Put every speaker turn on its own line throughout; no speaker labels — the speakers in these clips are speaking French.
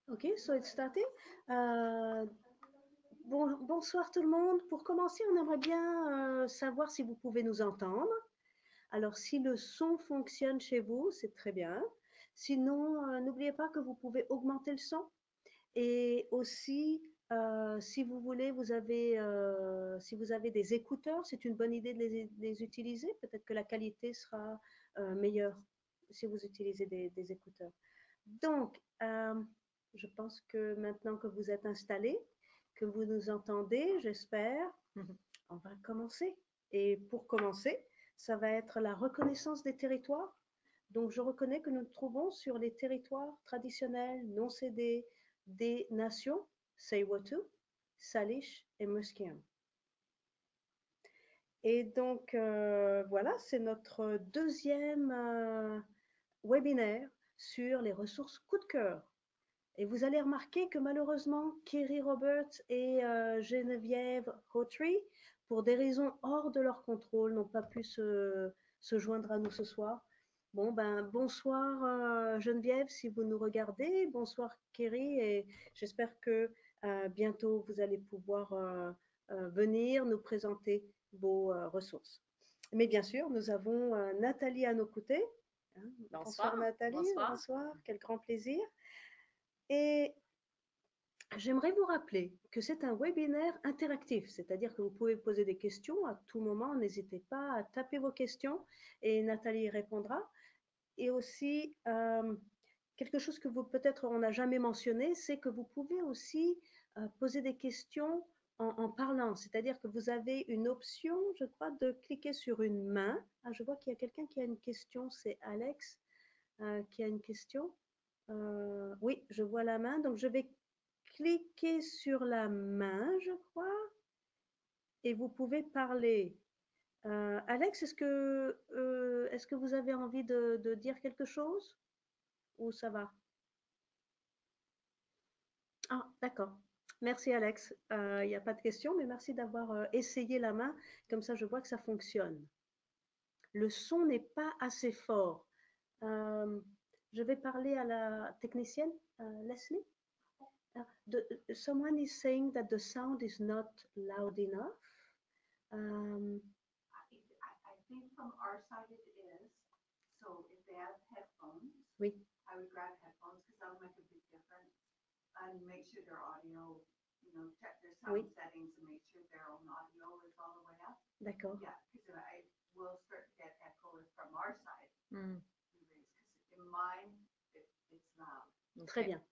Ok, so it's starting. Euh, Bonsoir tout le monde. Pour commencer, on aimerait bien savoir si vous pouvez nous entendre. Alors, si le son fonctionne chez vous, c'est très bien. Sinon, n'oubliez pas que vous pouvez augmenter le son. Et aussi, si vous voulez, si vous avez des écouteurs, c'est une bonne idée de les utiliser. Peut-être que la qualité sera meilleure si vous utilisez des écouteurs. Donc, je pense que maintenant que vous êtes installés, que vous nous entendez, j'espère, on va commencer. Et pour commencer, ça va être la reconnaissance des territoires. Donc, je reconnais que nous nous trouvons sur les territoires traditionnels non cédés des nations Tsleil-Waututh, Salish et Musqueam. Et donc, voilà, c'est notre deuxième webinaire sur les ressources coup de cœur. Et vous allez remarquer que malheureusement, Kerry Roberts et Geneviève Hawtrey, pour des raisons hors de leur contrôle, n'ont pas pu se joindre à nous ce soir. Bon, ben, bonsoir Geneviève, si vous nous regardez. Bonsoir Kerry, et j'espère que bientôt vous allez pouvoir venir nous présenter vos ressources. Mais bien sûr, nous avons Nathalie à nos côtés. Hein. Bonsoir
Bonsoir,
Nathalie,
bonsoir.
bonsoir, quel grand plaisir. Et j'aimerais vous rappeler que c'est un webinaire interactif, c'est-à-dire que vous pouvez poser des questions à tout moment. N'hésitez pas à taper vos questions et Nathalie y répondra. Et aussi, quelque chose que vous peut-être on n'a jamais mentionné, c'est que vous pouvez aussi poser des questions en parlant, c'est-à-dire que vous avez une option, je crois, de cliquer sur une main. Ah, je vois qu'il y a quelqu'un qui a une question, c'est Alex qui a une question. Oui, je vois la main, donc je vais cliquez sur la main, je crois, et vous pouvez parler. Alex, est-ce que vous avez envie de dire quelque chose ou ça va? Ah, d'accord. Merci Alex. Il n'y a pas de question, mais merci d'avoir essayé la main. Comme ça, je vois que ça fonctionne. Le son n'est pas assez fort. Euh, je vais parler à la technicienne, Leslie. Someone is saying that the sound is not loud enough. Um,
I think from our side it is. So if they have headphones,
oui.
I would grab headphones because that'll make a big difference. And make sure their audio, check their sound
Oui,
settings and make sure their own audio is all the way up.
d'accord.
Yeah, because I will start to get echo from our side.
Hmm,
Because in mine, it's loud.
Très
OK.
bien.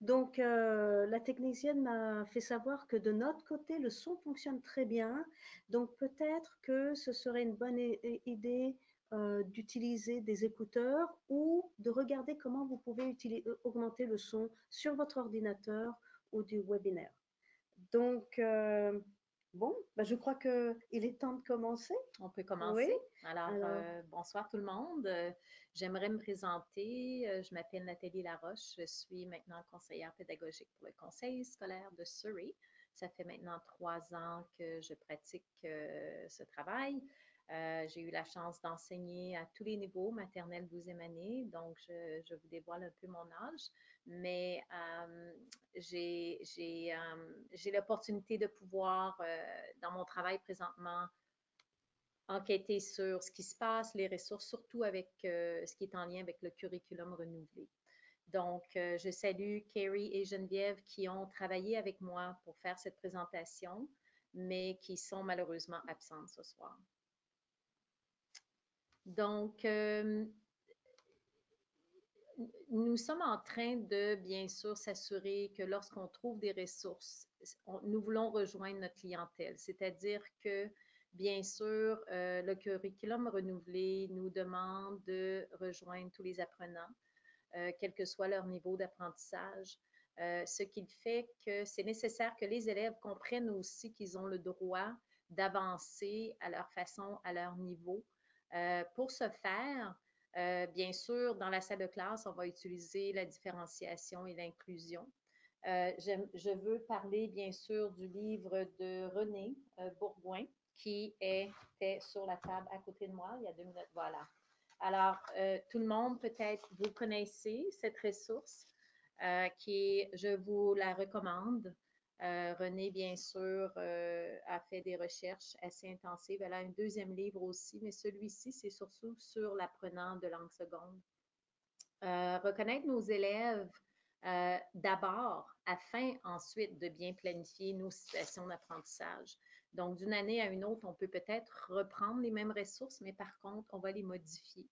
Donc, la technicienne m'a fait savoir que de notre côté, le son fonctionne très bien. Donc, peut-être que ce serait une bonne idée d'utiliser des écouteurs ou de regarder comment vous pouvez augmenter le son sur votre ordinateur ou du webinaire. Donc, bon, bah, je crois qu'il est temps de commencer.
On peut
Oui.
commencer. Alors,
Alors,
bonsoir tout le monde. J'aimerais me présenter. Je m'appelle Nathalie Laroche. Je suis maintenant conseillère pédagogique pour le conseil scolaire de Surrey. Ça fait maintenant 3 ans que je pratique ce travail. J'ai eu la chance d'enseigner à tous les niveaux, maternelle, 12e année, donc je vous dévoile un peu mon âge, mais j'ai l'opportunité de pouvoir, dans mon travail présentement, enquêter sur ce qui se passe, les ressources, surtout avec ce qui est en lien avec le curriculum renouvelé. Donc, je salue Kerry et Geneviève qui ont travaillé avec moi pour faire cette présentation, mais qui sont malheureusement absentes ce soir. Donc, nous sommes en train de, bien sûr, s'assurer que lorsqu'on trouve des ressources, nous voulons rejoindre notre clientèle, c'est-à-dire que, bien sûr, le curriculum renouvelé nous demande de rejoindre tous les apprenants, quel que soit leur niveau d'apprentissage, ce qui fait que c'est nécessaire que les élèves comprennent aussi qu'ils ont le droit d'avancer à leur façon, à leur niveau. Pour ce faire, bien sûr, dans la salle de classe, on va utiliser la différenciation et l'inclusion. Je veux parler, bien sûr, du livre de René Bourgoin, qui était sur la table à côté de moi il y a 2 minutes. Voilà. Alors, tout le monde, peut-être, vous connaissez cette ressource. je vous la recommande. Renée, bien sûr, a fait des recherches assez intensives. Elle a un deuxième livre aussi, mais celui-ci, c'est surtout sur l'apprenant de langue seconde. Reconnaître nos élèves d'abord, afin ensuite de bien planifier nos situations d'apprentissage. Donc, d'une année à une autre, on peut peut-être reprendre les mêmes ressources, mais par contre, on va les modifier.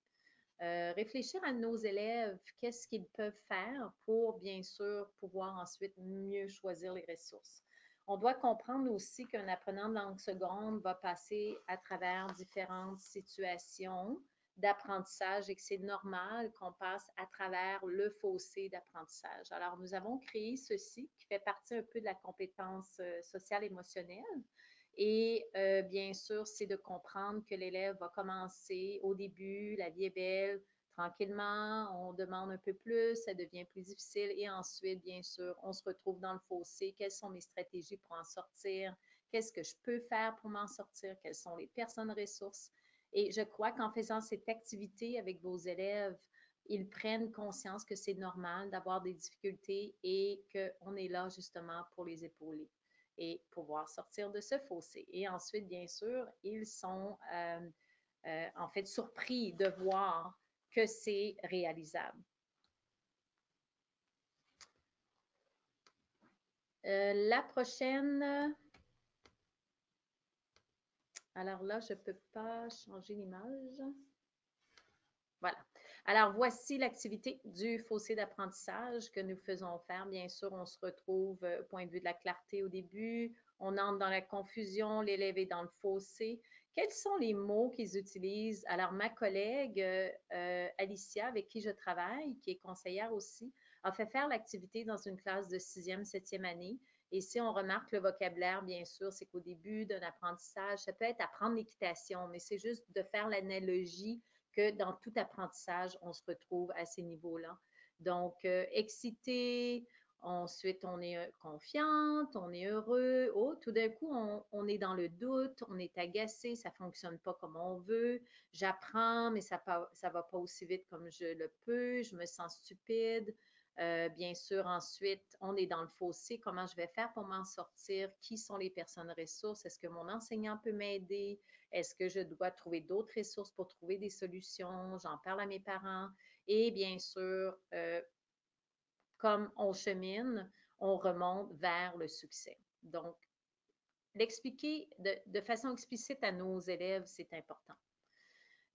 Réfléchir à nos élèves, qu'est-ce qu'ils peuvent faire pour, bien sûr, pouvoir ensuite mieux choisir les ressources. On doit comprendre aussi qu'un apprenant de langue seconde va passer à travers différentes situations d'apprentissage et que c'est normal qu'on passe à travers le fossé d'apprentissage. Alors, nous avons créé ceci qui fait partie un peu de la compétence sociale émotionnelle. Et bien sûr, c'est de comprendre que l'élève va commencer au début, la vie est belle, tranquillement, on demande un peu plus, ça devient plus difficile et ensuite, bien sûr, on se retrouve dans le fossé. Quelles sont mes stratégies pour en sortir? Qu'est-ce que je peux faire pour m'en sortir? Quelles sont les personnes ressources? Et je crois qu'en faisant cette activité avec vos élèves, ils prennent conscience que c'est normal d'avoir des difficultés et qu'on est là justement pour les épauler et pouvoir sortir de ce fossé. Et ensuite, bien sûr, ils sont en fait surpris de voir que c'est réalisable. La prochaine, alors là, je ne peux pas changer l'image. Voilà. Alors, voici l'activité du fossé d'apprentissage que nous faisons faire. Bien sûr, on se retrouve au point de vue de la clarté au début. On entre dans la confusion, l'élève est dans le fossé. Quels sont les mots qu'ils utilisent? Alors, ma collègue Alicia, avec qui je travaille, qui est conseillère aussi, a fait faire l'activité dans une classe de 6e, 7e année. Et si on remarque le vocabulaire, bien sûr, c'est qu'au début d'un apprentissage, ça peut être apprendre l'équitation, mais c'est juste de faire l'analogie que dans tout apprentissage, on se retrouve à ces niveaux-là. Donc, excité, ensuite on est confiante, on est heureux. Oh, tout d'un coup, on est dans le doute, on est agacé, ça ne fonctionne pas comme on veut. J'apprends, mais ça ne va pas aussi vite comme je le peux. Je me sens stupide. Bien sûr, ensuite, on est dans le fossé. Comment je vais faire pour m'en sortir? Qui sont les personnes ressources? Est-ce que mon enseignant peut m'aider? Est-ce que je dois trouver d'autres ressources pour trouver des solutions? J'en parle à mes parents. Et bien sûr, comme on chemine, on remonte vers le succès. Donc, l'expliquer de façon explicite à nos élèves, c'est important.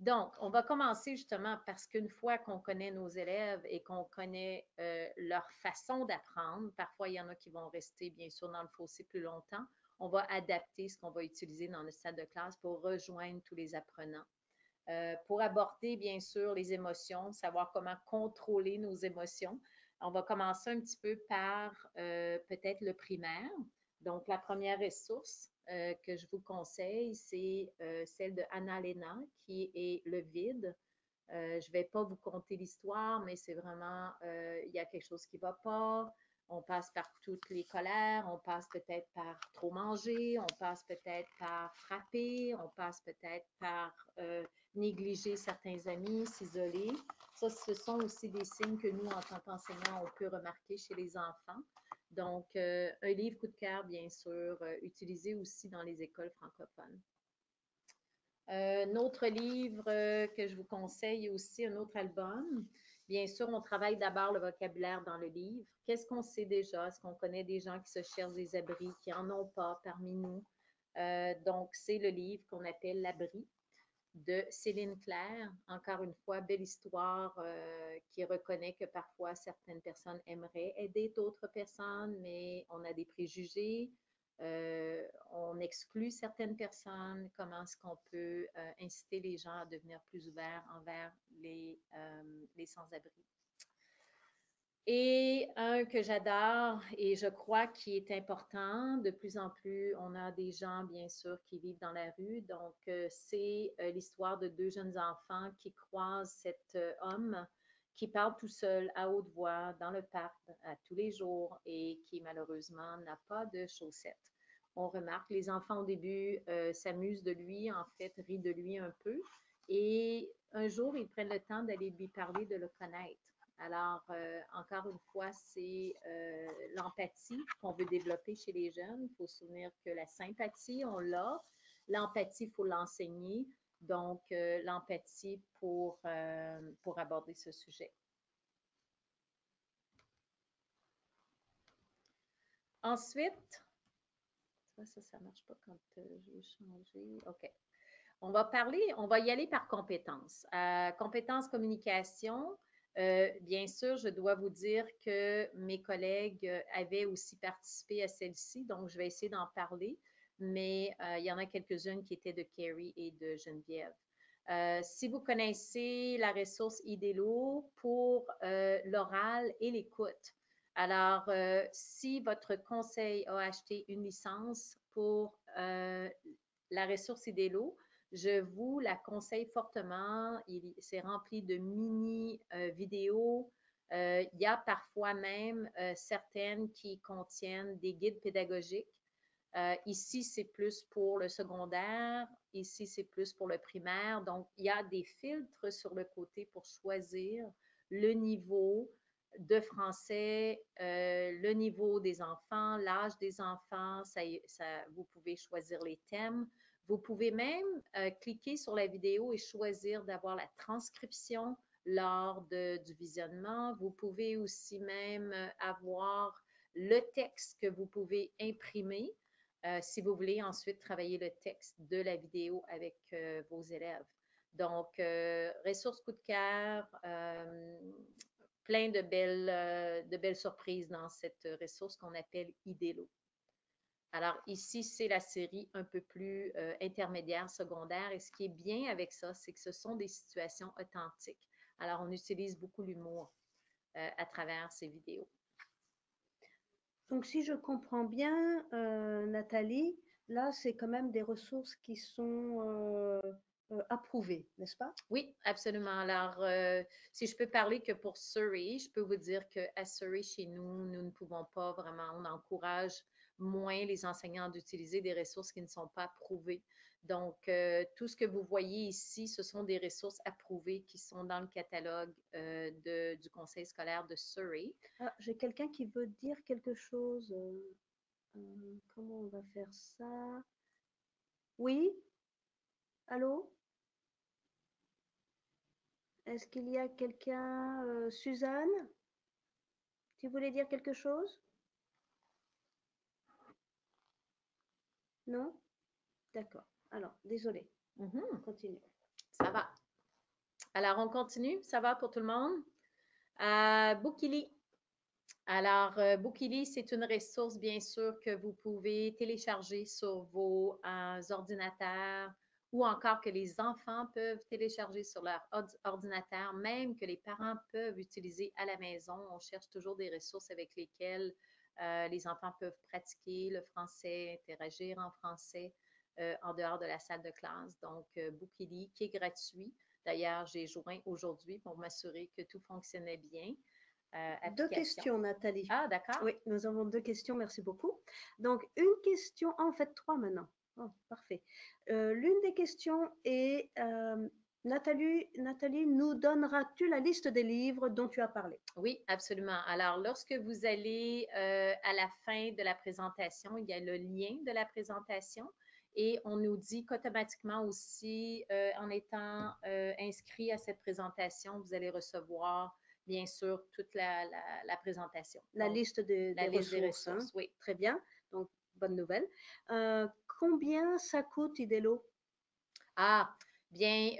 Donc, on va commencer justement parce qu'une fois qu'on connaît nos élèves et qu'on connaît leur façon d'apprendre, parfois il y en a qui vont rester bien sûr dans le fossé plus longtemps, on va adapter ce qu'on va utiliser dans notre salle de classe pour rejoindre tous les apprenants. Pour aborder bien sûr les émotions, savoir comment contrôler nos émotions, on va commencer un petit peu par peut-être le primaire. Donc, la première ressource que je vous conseille, c'est celle de Anna Lena, qui est Le vide. Je ne vais pas vous conter l'histoire, mais c'est vraiment, il y a quelque chose qui ne va pas. On passe par toutes les colères, on passe peut-être par trop manger, on passe peut-être par frapper, on passe peut-être par négliger certains amis, s'isoler. Ça, ce sont aussi des signes que nous, en tant qu'enseignants, on peut remarquer chez les enfants. Donc, un livre coup de cœur, bien sûr, utilisé aussi dans les écoles francophones. Un autre livre que je vous conseille aussi, un autre album. Bien sûr, on travaille d'abord le vocabulaire dans le livre. Qu'est-ce qu'on sait déjà? Est-ce qu'on connaît des gens qui se cherchent des abris, qui n'en ont pas parmi nous? Donc, c'est le livre qu'on appelle L'abri de Céline Claire. Encore une fois, belle histoire qui reconnaît que parfois certaines personnes aimeraient aider d'autres personnes, mais on a des préjugés. On exclut certaines personnes. Comment est-ce qu'on peut inciter les gens à devenir plus ouverts envers les sans-abri? Et un que j'adore et je crois qui est important, de plus en plus, on a des gens, bien sûr, qui vivent dans la rue. Donc, c'est l'histoire de deux jeunes enfants qui croisent cet homme qui parle tout seul à haute voix dans le parc à tous les jours et qui, malheureusement, n'a pas de chaussettes. On remarque, les enfants au début s'amusent de lui, en fait, rient de lui un peu. Et un jour, ils prennent le temps d'aller lui parler, de le connaître. Alors, encore une fois, c'est l'empathie qu'on veut développer chez les jeunes. Il faut se souvenir que la sympathie, on l'a. L'empathie, il faut l'enseigner. Donc, l'empathie pour aborder ce sujet. Ensuite, ça ne marche pas quand je veux changer. OK. On va y aller par compétences. Compétences communication, bien sûr, je dois vous dire que mes collègues avaient aussi participé à celle-ci, donc je vais essayer d'en parler, mais il y en a quelques-unes qui étaient de Carrie et de Geneviève. Si vous connaissez la ressource IDELO pour l'oral et l'écoute, alors si votre conseil a acheté une licence pour la ressource IDELO, je vous la conseille fortement. C'est rempli de mini vidéos. Il y a parfois même certaines qui contiennent des guides pédagogiques. Ici, c'est plus pour le secondaire. Ici, c'est plus pour le primaire. Donc, il y a des filtres sur le côté pour choisir le niveau de français, le niveau des enfants, l'âge des enfants. Vous pouvez choisir les thèmes. Vous pouvez même cliquer sur la vidéo et choisir d'avoir la transcription lors du visionnement. Vous pouvez aussi même avoir le texte que vous pouvez imprimer si vous voulez ensuite travailler le texte de la vidéo avec vos élèves. Donc, ressources coup de cœur, plein de belles surprises dans cette ressource qu'on appelle IDELO. Alors ici, c'est la série un peu plus intermédiaire, secondaire. Et ce qui est bien avec ça, c'est que ce sont des situations authentiques. Alors, on utilise beaucoup l'humour à travers ces vidéos.
Donc, si je comprends bien, Nathalie, là, c'est quand même des ressources qui sont approuvées, n'est-ce pas?
Oui, absolument. Alors, si je peux parler que pour Surrey, je peux vous dire qu'à Surrey, chez nous, nous ne pouvons pas vraiment, on encourage moins les enseignants d'utiliser des ressources qui ne sont pas approuvées. Donc, tout ce que vous voyez ici, ce sont des ressources approuvées qui sont dans le catalogue du Conseil scolaire de Surrey.
Ah, j'ai quelqu'un qui veut dire quelque chose. Comment on va faire ça? Oui? Allô? Est-ce qu'il y a quelqu'un, Suzanne? Tu voulais dire quelque chose? Non? D'accord. Alors, désolée.
Mhm.
Continue.
Ça va. Alors, on continue. Ça va pour tout le monde? Bookily. Alors, Bookily, c'est une ressource, bien sûr, que vous pouvez télécharger sur vos ordinateurs ou encore que les enfants peuvent télécharger sur leur ordinateur, même que les parents peuvent utiliser à la maison. On cherche toujours des ressources avec lesquelles les enfants peuvent pratiquer le français, interagir en français en dehors de la salle de classe. Donc, Bookily, qui est gratuit. D'ailleurs, j'ai joint aujourd'hui pour m'assurer que tout fonctionnait bien.
Deux questions, Nathalie.
Ah, d'accord.
Oui, nous avons deux questions, merci beaucoup. Donc, une question, en fait, trois maintenant. Oh, parfait. L'une des questions est, Nathalie, nous donneras-tu la liste des livres dont tu as parlé?
Oui, absolument. Alors, lorsque vous allez à la fin de la présentation, il y a le lien de la présentation et on nous dit qu'automatiquement aussi, en étant inscrit à cette présentation, vous allez recevoir, bien sûr, toute la présentation.
La
Donc,
liste des ressources. Hein?
Oui.
Très bien. Donc, bonne nouvelle. Combien ça coûte, IDELO?
Ah, bien,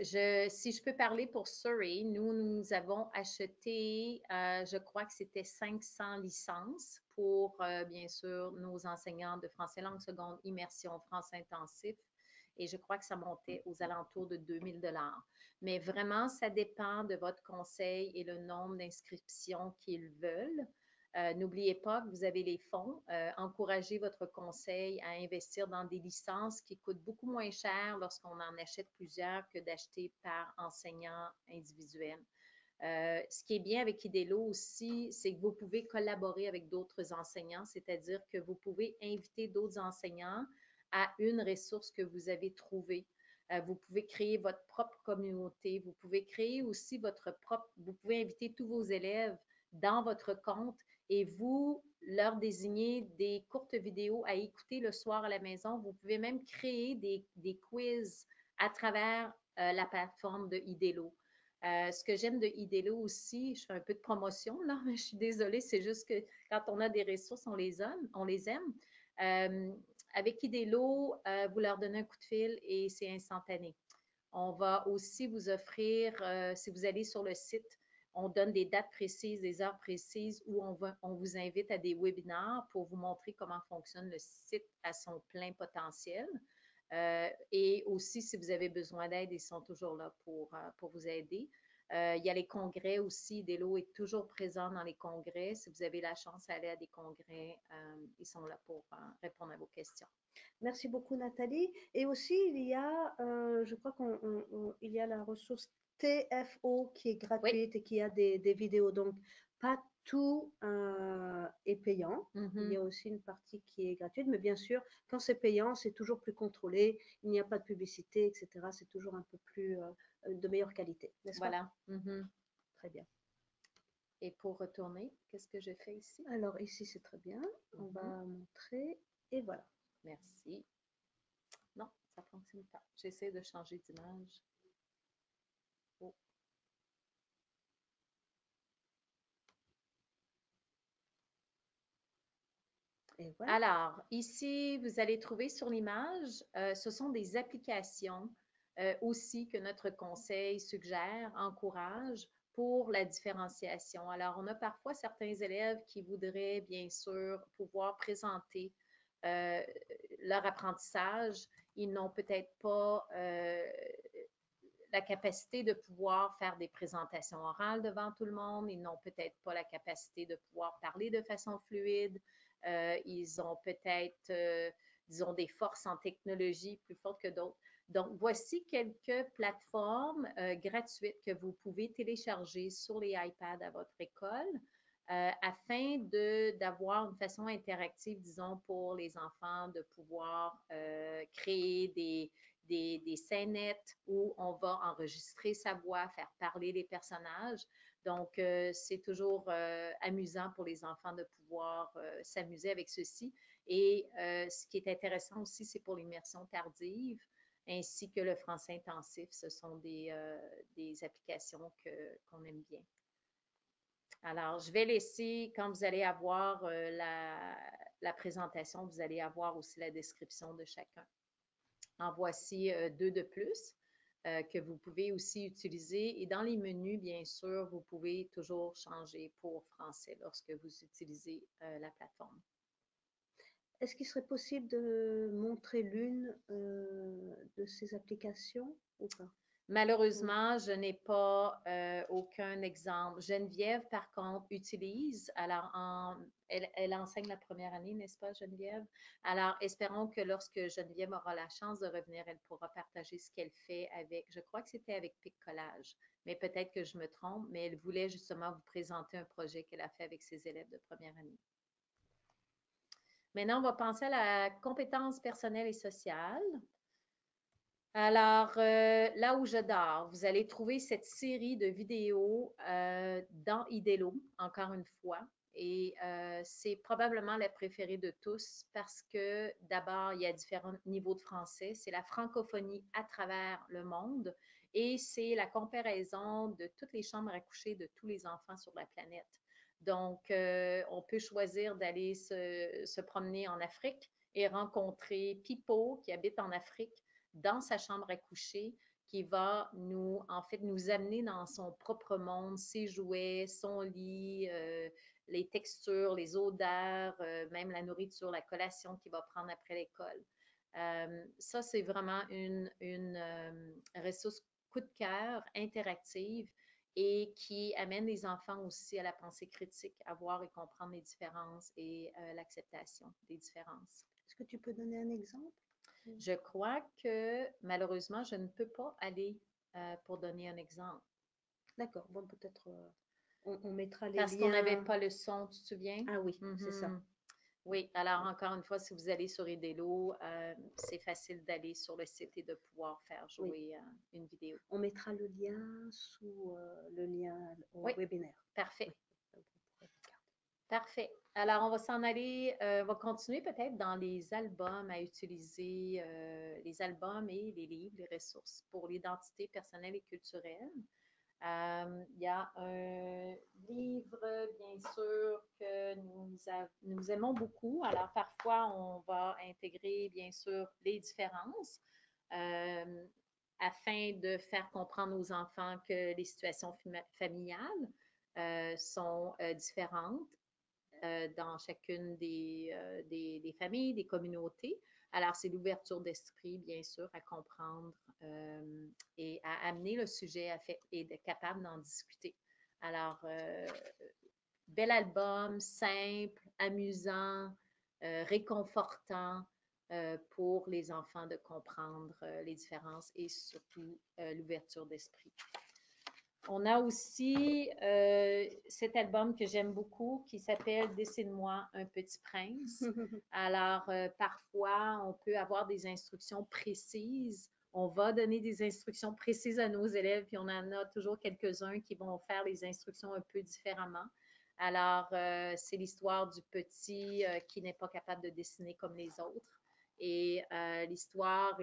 si je peux parler pour Surrey, nous avons acheté, je crois que c'était 500 licences pour, bien sûr, nos enseignants de français langue seconde, immersion français intensif. Et je crois que ça montait aux alentours de 2000 $. Mais vraiment, ça dépend de votre conseil et le nombre d'inscriptions qu'ils veulent. N'oubliez pas que vous avez les fonds. Encouragez votre conseil à investir dans des licences qui coûtent beaucoup moins cher lorsqu'on en achète plusieurs que d'acheter par enseignant individuel. Ce qui est bien avec IDELO aussi, c'est que vous pouvez collaborer avec d'autres enseignants, c'est-à-dire que vous pouvez inviter d'autres enseignants à une ressource que vous avez trouvée. Vous pouvez créer votre propre communauté. Vous pouvez créer aussi vous pouvez inviter tous vos élèves dans votre compte et vous leur désigner des courtes vidéos à écouter le soir à la maison. Vous pouvez même créer des quiz à travers la plateforme de Idelo. Ce que j'aime de Idelo aussi, je fais un peu de promotion là, mais je suis désolée, c'est juste que quand on a des ressources, on les aime. Avec Idelo, vous leur donnez un coup de fil et c'est instantané. On va aussi vous offrir, si vous allez sur le site, on donne des dates précises, des heures précises où on vous invite à des webinaires pour vous montrer comment fonctionne le site à son plein potentiel. Et aussi, si vous avez besoin d'aide, ils sont toujours là pour vous aider. Il y a les congrès aussi. Delo est toujours présent dans les congrès. Si vous avez la chance d'aller à des congrès, ils sont là pour répondre à vos questions.
Merci beaucoup, Nathalie. Et aussi, il y a, je crois qu'il y a la ressource TFO qui est gratuite et qui a des vidéos. Donc, pas tout est payant. Il y a aussi une partie qui est gratuite. Mais bien sûr, quand c'est payant, c'est toujours plus contrôlé. Il n'y a pas de publicité, etc. C'est toujours un peu plus de meilleure qualité, n'est-ce pas?
Voilà.
Très bien.
Et pour retourner, qu'est-ce que je fais ici?
Alors, ici, c'est très bien. On va montrer. Et voilà.
Merci. Non, ça ne fonctionne pas. J'essaie de changer d'image. Oh.
Et voilà.
Alors, ici, vous allez trouver sur l'image, ce sont des applications aussi que notre conseil suggère, encourage pour la différenciation. Alors, on a parfois certains élèves qui voudraient bien sûr pouvoir présenter leur apprentissage. Ils n'ont peut-être pas la capacité de pouvoir faire des présentations orales devant tout le monde. Ils n'ont peut-être pas la capacité de pouvoir parler de façon fluide. Ils ont peut-être, disons, des forces en technologie plus fortes que d'autres. Donc, voici quelques plateformes gratuites que vous pouvez télécharger sur les iPads à votre école afin d'avoir une façon interactive, disons, pour les enfants de pouvoir créer des scénettes où on va enregistrer sa voix, faire parler les personnages. Donc, c'est toujours amusant pour les enfants de pouvoir s'amuser avec ceci. Et ce qui est intéressant aussi, c'est pour l'immersion tardive ainsi que le français intensif. Ce sont des applications qu'on aime bien. Alors, je vais laisser, quand vous allez avoir la présentation, vous allez avoir aussi la description de chacun. En voici deux de plus que vous pouvez aussi utiliser. Et dans les menus, bien sûr, vous pouvez toujours changer pour français lorsque vous utilisez la plateforme.
Est-ce qu'il serait possible de montrer l'une de ces applications ou pas?
Malheureusement, je n'ai pas aucun exemple. Geneviève, par contre, utilise. Alors, elle enseigne la première année, n'est-ce pas, Geneviève? Alors, espérons que lorsque Geneviève aura la chance de revenir, elle pourra partager ce qu'elle fait avec, je crois que c'était avec Pic Collage, mais peut-être que je me trompe, mais elle voulait justement vous présenter un projet qu'elle a fait avec ses élèves de première année. Maintenant, on va penser à la compétence personnelle et sociale. Alors, là où je dors, vous allez trouver cette série de vidéos dans Idelo, encore une fois. Et c'est probablement la préférée de tous parce que d'abord, il y a différents niveaux de français. C'est la francophonie à travers le monde et c'est la comparaison de toutes les chambres à coucher de tous les enfants sur la planète. Donc, on peut choisir d'aller se promener en Afrique et rencontrer Pipo qui habite en Afrique dans sa chambre à coucher qui va nous amener dans son propre monde, ses jouets, son lit, les textures, les odeurs, même la nourriture, la collation qu'il va prendre après l'école. Ça, c'est vraiment une ressource coup de cœur interactive et qui amène les enfants aussi à la pensée critique, à voir et comprendre les différences et l'acceptation des différences.
Est-ce que tu peux donner un exemple?
Je crois que malheureusement, je ne peux pas aller pour donner un exemple.
D'accord, bon, peut-être on mettra les
Parce
liens.
qu'on n'avait pas le son, tu te souviens?
Ah oui, c'est ça.
Oui, alors encore une fois, si vous allez sur Idelo, c'est facile d'aller sur le site et de pouvoir faire
Oui.
jouer une vidéo.
On mettra le lien sous le lien au
Oui.
webinaire.
Parfait.
Oui. Donc, vous pourrez regarder.
Parfait. Alors, on va s'en aller, on va continuer peut-être dans les albums à utiliser, les albums et les livres, les ressources pour l'identité personnelle et culturelle. Il y a un livre, bien sûr, que nous aimons beaucoup. Alors, parfois, on va intégrer, bien sûr, les différences afin de faire comprendre aux enfants que les situations familiales sont différentes dans chacune des familles, des communautés. Alors, c'est l'ouverture d'esprit, bien sûr, à comprendre et à amener le sujet et d'être capable d'en discuter. Alors, bel album, simple, amusant, réconfortant pour les enfants de comprendre les différences et surtout l'ouverture d'esprit. On a aussi cet album que j'aime beaucoup qui s'appelle Dessine-moi un petit prince. Alors, parfois, on peut avoir des instructions précises. On va donner des instructions précises à nos élèves, puis on en a toujours quelques-uns qui vont faire les instructions un peu différemment. Alors, c'est l'histoire du petit qui n'est pas capable de dessiner comme les autres. Et l'histoire,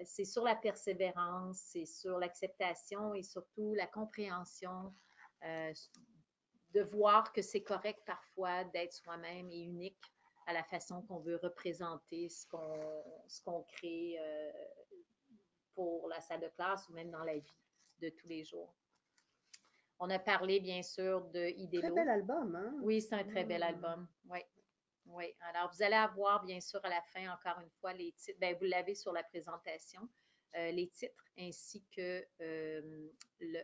c'est sur la persévérance, c'est sur l'acceptation et surtout la compréhension de voir que c'est correct parfois d'être soi-même et unique à la façon qu'on veut représenter ce qu'on crée pour la salle de classe ou même dans la vie de tous les jours. On a parlé, bien sûr, de Idelo.
Très bel album, hein?
Oui, c'est un très bel album. Oui. Oui. Alors, vous allez avoir, bien sûr, à la fin, encore une fois, les titres. Bien, vous l'avez sur la présentation, les titres ainsi que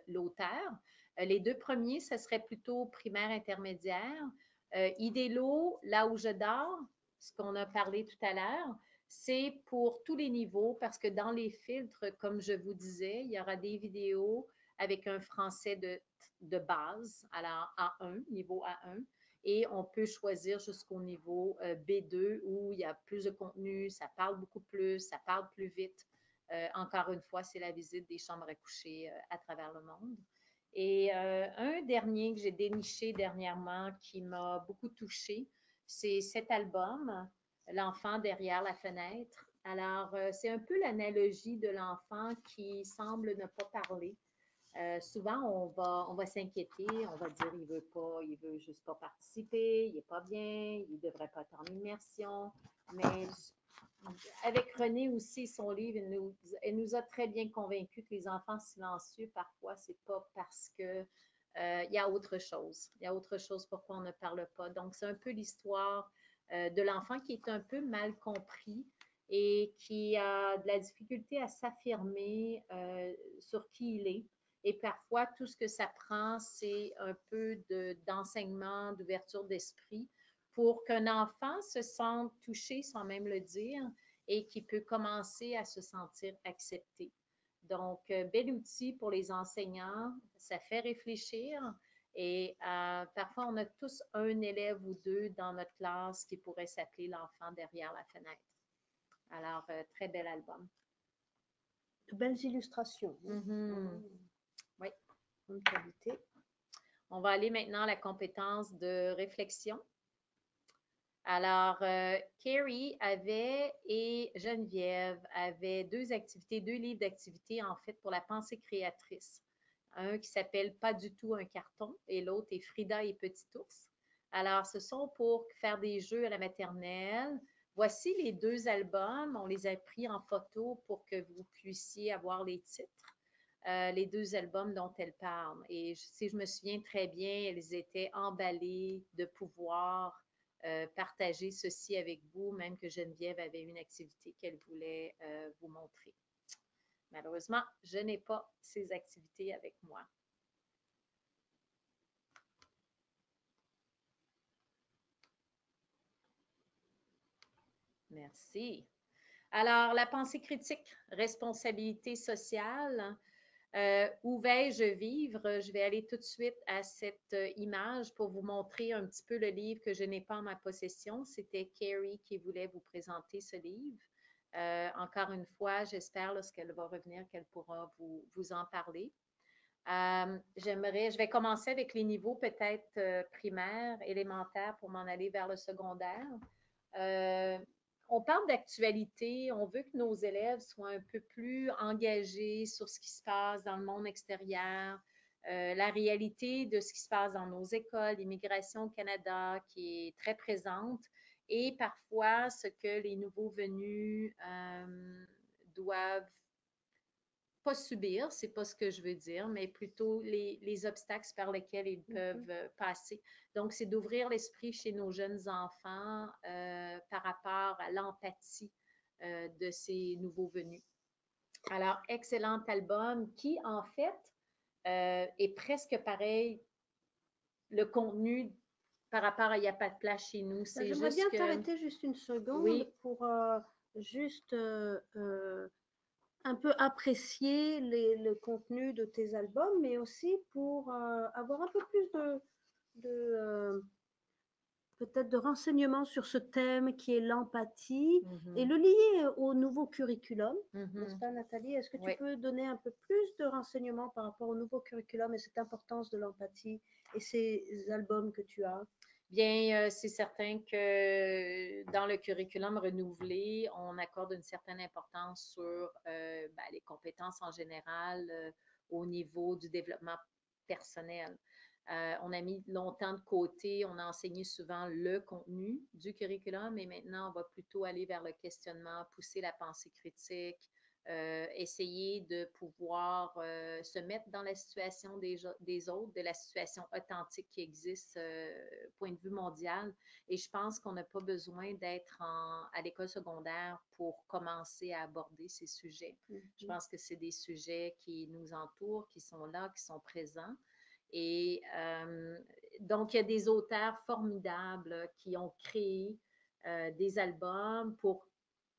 l'auteur. Les deux premiers, ce serait plutôt primaire intermédiaire. Idelo, là où je dors, ce qu'on a parlé tout à l'heure, c'est pour tous les niveaux parce que dans les filtres, comme je vous disais, il y aura des vidéos avec un français de base, alors A1, niveau A1, et on peut choisir jusqu'au niveau B2 où il y a plus de contenu, ça parle beaucoup plus, ça parle plus vite. Encore une fois, c'est la visite des chambres à coucher à travers le monde. Et un dernier que j'ai déniché dernièrement qui m'a beaucoup touchée, c'est cet album, L'enfant derrière la fenêtre. Alors, c'est un peu l'analogie de l'enfant qui semble ne pas parler. Souvent, on va s'inquiéter, on va dire il veut juste pas participer, il n'est pas bien, il ne devrait pas être en immersion. Mais avec René aussi, son livre, elle nous a très bien convaincus que les enfants silencieux, parfois, c'est pas parce que il y a autre chose. Il y a autre chose pourquoi on ne parle pas. Donc, c'est un peu l'histoire de l'enfant qui est un peu mal compris et qui a de la difficulté à s'affirmer sur qui il est. Et parfois, tout ce que ça prend, c'est un peu d'enseignement, d'ouverture d'esprit pour qu'un enfant se sente touché sans même le dire et qui peut commencer à se sentir accepté. Donc, bel outil pour les enseignants, ça fait réfléchir et parfois on a tous un élève ou deux dans notre classe qui pourrait s'appeler l'enfant derrière la fenêtre. Alors, très bel album.
De belles illustrations.
Mm-hmm. Oui.
Bonne qualité.
On va aller maintenant à la compétence de réflexion. Alors, Carrie et Geneviève avaient deux livres d'activités en fait pour la pensée créatrice. Un qui s'appelle Pas du tout un carton et l'autre est Frida et Petit ours. Alors, ce sont pour faire des jeux à la maternelle. Voici les deux albums. On les a pris en photo pour que vous puissiez avoir les titres. Les deux albums dont elles parlent. Et si je me souviens très bien, elles étaient emballées de pouvoir partager ceci avec vous, même que Geneviève avait une activité qu'elle voulait vous montrer. Malheureusement, je n'ai pas ces activités avec moi. Merci. Alors, la pensée critique, responsabilité sociale. Où vais-je vivre? Je vais aller tout de suite à cette image pour vous montrer un petit peu le livre que je n'ai pas en ma possession. C'était Carrie qui voulait vous présenter ce livre. Encore une fois, j'espère lorsqu'elle va revenir qu'elle pourra vous en parler. Je vais commencer avec les niveaux peut-être primaires, élémentaires pour m'en aller vers le secondaire. On parle d'actualité, on veut que nos élèves soient un peu plus engagés sur ce qui se passe dans le monde extérieur, la réalité de ce qui se passe dans nos écoles, l'immigration au Canada qui est très présente et parfois ce que les nouveaux venus doivent pas subir, c'est pas ce que je veux dire, mais plutôt les obstacles par lesquels ils peuvent passer. Donc, c'est d'ouvrir l'esprit chez nos jeunes enfants par rapport à l'empathie de ces nouveaux venus. Alors, excellent album qui, en fait, est presque pareil, le contenu par rapport à Il n'y a pas de place chez nous. C'est
J'aimerais
juste
bien
que...
t'arrêter juste une seconde
Oui,
pour juste un peu apprécier le contenu de tes albums, mais aussi pour avoir un peu plus de peut-être de renseignements sur ce thème qui est l'empathie et le lier au nouveau curriculum. N'est-ce pas, Nathalie? Est-ce que tu
Oui.
peux donner un peu plus de renseignements par rapport au nouveau curriculum et cette importance de l'empathie et ces albums que tu as?
Bien, c'est certain que dans le curriculum renouvelé, on accorde une certaine importance sur les compétences en général au niveau du développement personnel. On a mis longtemps de côté, on a enseigné souvent le contenu du curriculum et maintenant, on va plutôt aller vers le questionnement, pousser la pensée critique, essayer de pouvoir se mettre dans la situation des autres, de la situation authentique qui existe point de vue mondial. Et je pense qu'on n'a pas besoin d'être à l'école secondaire pour commencer à aborder ces sujets. Je pense que c'est des sujets qui nous entourent, qui sont là, qui sont présents. Et donc, il y a des auteurs formidables qui ont créé des albums pour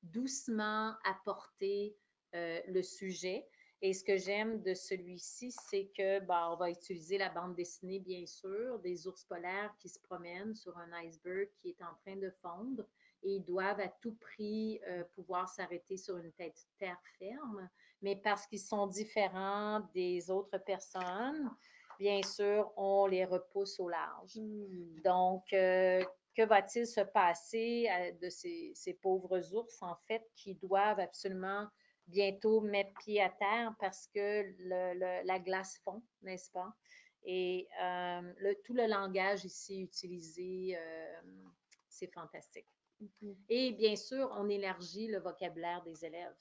doucement apporter le sujet. Et ce que j'aime de celui-ci, c'est que on va utiliser la bande dessinée, bien sûr, des ours polaires qui se promènent sur un iceberg qui est en train de fondre et ils doivent à tout prix pouvoir s'arrêter sur une terre ferme. Mais parce qu'ils sont différents des autres personnes, bien sûr, on les repousse au large. Donc, que va-t-il se passer de ces pauvres ours, en fait, qui doivent absolument bientôt mettre pied à terre parce que la glace fond, n'est-ce pas? Et tout le langage ici utilisé, c'est fantastique. Et bien sûr, on élargit le vocabulaire des élèves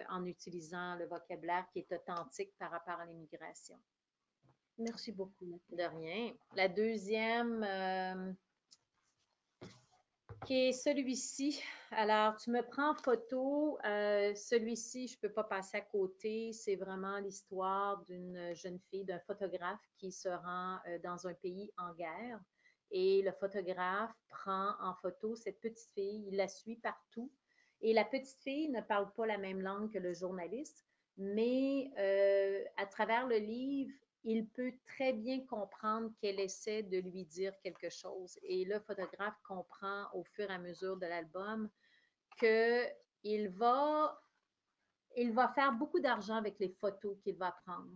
en utilisant le vocabulaire qui est authentique par rapport à l'immigration.
Merci beaucoup, Nathalie.
De rien. La deuxième, qui est celui-ci. Alors, tu me prends en photo. Celui-ci, je ne peux pas passer à côté. C'est vraiment l'histoire d'une jeune fille, d'un photographe qui se rend dans un pays en guerre. Et le photographe prend en photo cette petite fille. Il la suit partout. Et la petite fille ne parle pas la même langue que le journaliste, mais à travers le livre, il peut très bien comprendre qu'elle essaie de lui dire quelque chose. Et le photographe comprend au fur et à mesure de l'album qu'il va faire beaucoup d'argent avec les photos qu'il va prendre.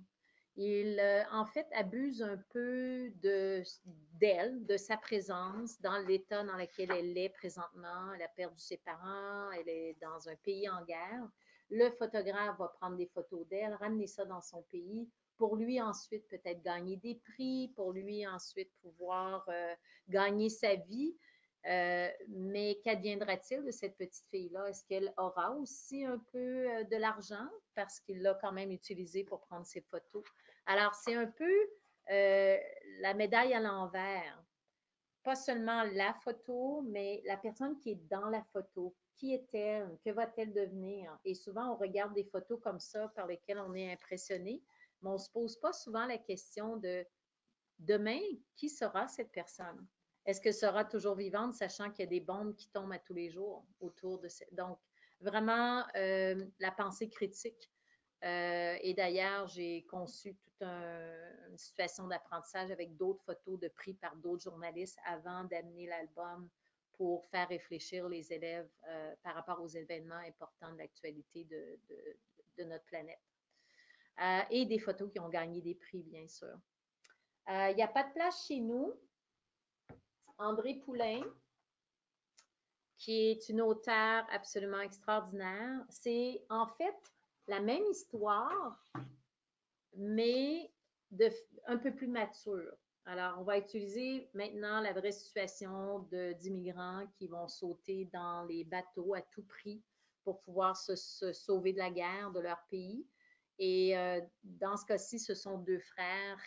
Il, en fait, abuse un peu d'elle, de sa présence dans l'état dans lequel elle est présentement. Elle a perdu ses parents, elle est dans un pays en guerre. Le photographe va prendre des photos d'elle, ramener ça dans son pays pour lui ensuite peut-être gagner des prix, pour lui ensuite pouvoir gagner sa vie. Mais qu'adviendra-t-il de cette petite fille-là? Est-ce qu'elle aura aussi un peu de l'argent parce qu'il l'a quand même utilisé pour prendre ses photos? Alors, c'est un peu la médaille à l'envers. Pas seulement la photo, mais la personne qui est dans la photo. Qui est-elle? Que va-t-elle devenir? Et souvent, on regarde des photos comme ça par lesquelles on est impressionné, mais on ne se pose pas souvent la question de demain, qui sera cette personne? Est-ce qu'elle sera toujours vivante, sachant qu'il y a des bombes qui tombent à tous les jours autour de cette... Donc, vraiment, la pensée critique Et d'ailleurs, j'ai conçu toute une situation d'apprentissage avec d'autres photos de pris par d'autres journalistes avant d'amener l'album pour faire réfléchir les élèves par rapport aux événements importants de l'actualité de notre planète. Et des photos qui ont gagné des prix, bien sûr. Il n'y a pas de place chez nous. André Poulain, qui est une auteure absolument extraordinaire. C'est en fait la même histoire, mais un peu plus mature. Alors, on va utiliser maintenant la vraie situation d'immigrants qui vont sauter dans les bateaux à tout prix pour pouvoir se sauver de la guerre de leur pays. Et dans ce cas-ci, ce sont deux frères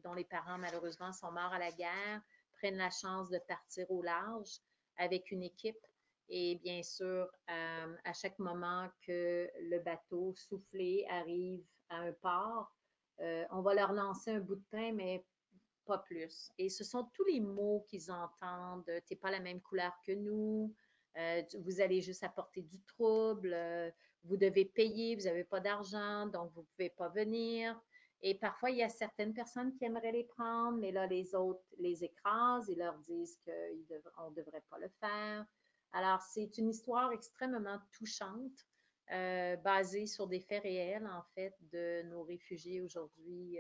dont les parents, malheureusement, sont morts à la guerre, prennent la chance de partir au large avec une équipe. Et bien sûr, à chaque moment que le bateau soufflé arrive à un port, on va leur lancer un bout de pain, mais pas plus. Et ce sont tous les mots qu'ils entendent. Tu n'es pas la même couleur que nous. Vous allez juste apporter du trouble. Vous devez payer. Vous n'avez pas d'argent, donc vous ne pouvez pas venir. Et parfois, il y a certaines personnes qui aimeraient les prendre, mais là, les autres les écrasent et leur disent qu'on ne devrait pas le faire. Alors, c'est une histoire extrêmement touchante, basée sur des faits réels, en fait, de nos réfugiés aujourd'hui